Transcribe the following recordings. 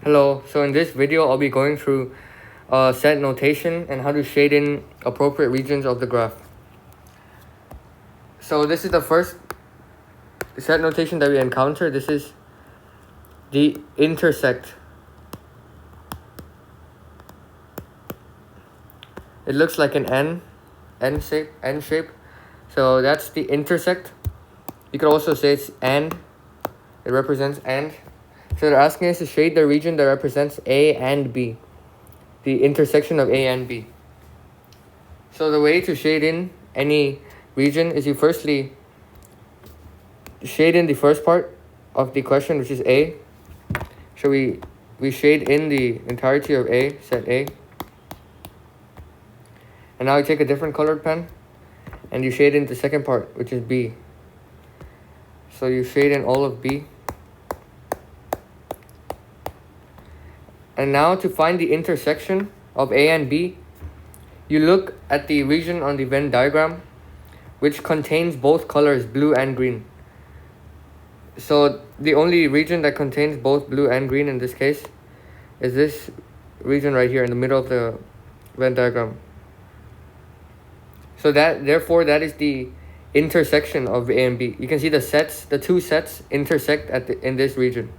Hello, so in this video I'll be going through set notation and how to shade in appropriate regions of the graph. So this is the first set notation that we encounter. This is the intersect. It looks like an N shape. So that's the intersect. You could also say it's and. It represents and. So they're asking us to shade the region that represents A and B, the intersection of A and B. So the way to shade in any region is you firstly shade in the first part of the question, which is A. So we shade in the entirety of A, set A. And now you take a different colored pen and you shade in the second part, which is B. So you shade in all of B. And now to find the intersection of A and B, you look at the region on the Venn diagram, which contains both colors, blue and green. So the only region that contains both blue and green in this case is this region right here in the middle of the Venn diagram. So therefore that is the intersection of A and B. You can see the two sets intersect in this region.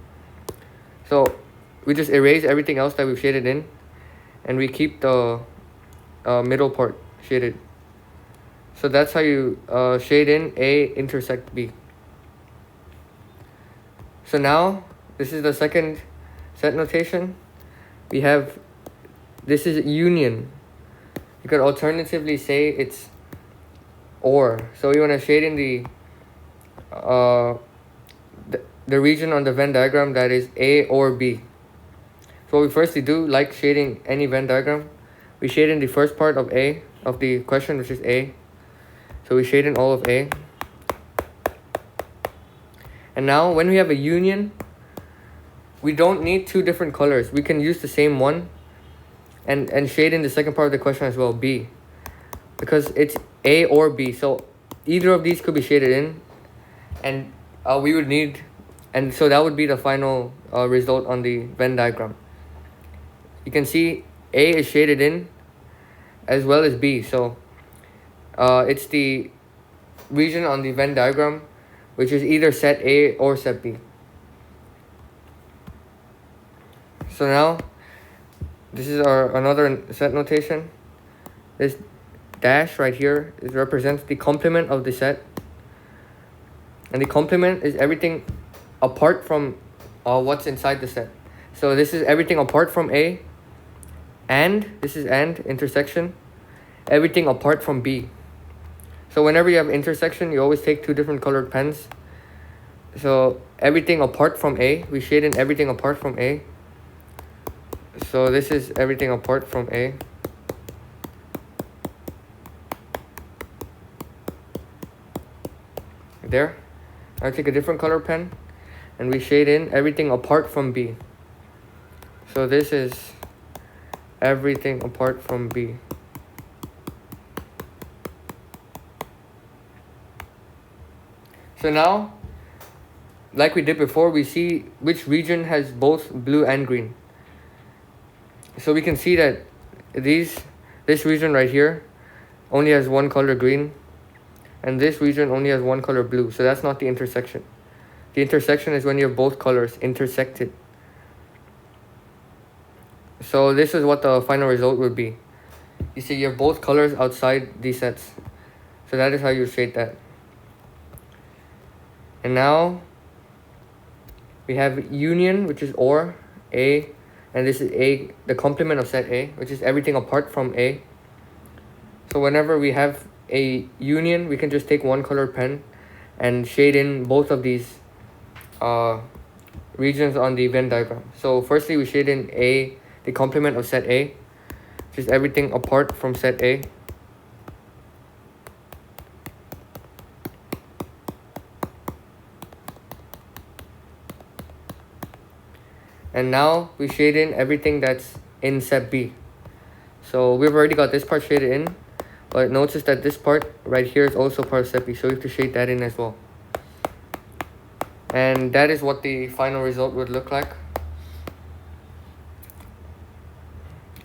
So we just erase everything else that we've shaded in, and we keep the middle part shaded. So that's how you shade in A intersect B. So now this is the second set notation. We have, this is union. You could alternatively say it's or. So you want to shade in the region on the Venn diagram that is A or B. So what we firstly do, like shading any Venn diagram, we shade in the first part of A, of the question, which is A. So we shade in all of A. And now when we have a union, we don't need two different colors. We can use the same one and shade in the second part of the question as well, B. Because it's A or B. So either of these could be shaded in, and we would need, and so that would be the final result on the Venn diagram. You can see A is shaded in as well as B. So it's the region on the Venn diagram which is either set A or set B. So now this is our another set notation. This dash right here represents the complement of the set, and the complement is everything apart from what's inside the set. So this is everything apart from A, and this is and intersection, everything apart from B. So whenever you have intersection, you always take two different colored pens. So everything apart from A, we shade in everything apart from A. So this is everything apart from A. There. Now take a different color pen and we shade in everything apart from B. So this is everything apart from B. So now, like we did before, we see which region has both blue and green. So we can see that this region right here only has one color green, and this region only has one color blue. So that's not the intersection. The intersection is when you have both colors intersected. So this is what the final result would be. You see you have both colors outside these sets. So that is how you shade that. And now we have union, which is or, A, and this is A, the complement of set A, which is everything apart from A. So whenever we have a union, we can just take one colored pen and shade in both of these regions on the Venn diagram. So firstly we shade in A, the complement of set A, which is everything apart from set A. And now we shade in everything that's in set B. So we've already got this part shaded in, but notice that this part right here is also part of set B, so we have to shade that in as well. And that is what the final result would look like.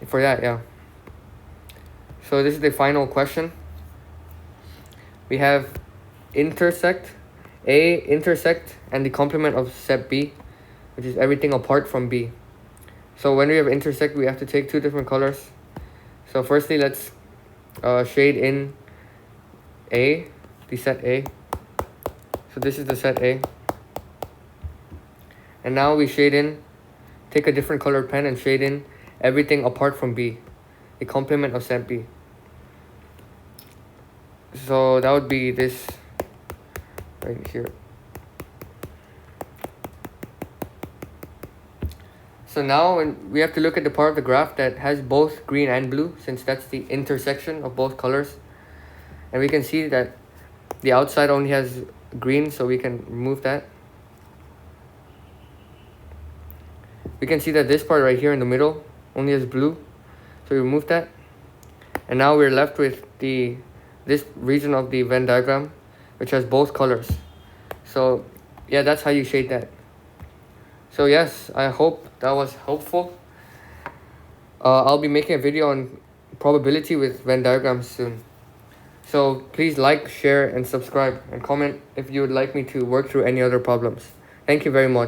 for that, yeah. So this is the final question. We have intersect and the complement of set B, which is everything apart from B. So when we have intersect, we have to take two different colors. So firstly, let's shade in A, the set A. So this is the set A. And now we shade in, take a different colored pen and shade in everything apart from B, the complement of set B. So that would be this right here. So now we have to look at the part of the graph that has both green and blue, since that's the intersection of both colors. And we can see that the outside only has green, so we can remove that. We can see that this part right here in the middle only has blue, so we remove that. And now we're left with this region of the Venn diagram, which has both colors. So yeah, that's how you shade that. So yes, I hope that was helpful. I'll be making a video on probability with Venn diagrams soon. So please like, share, and subscribe, and comment if you would like me to work through any other problems. Thank you very much.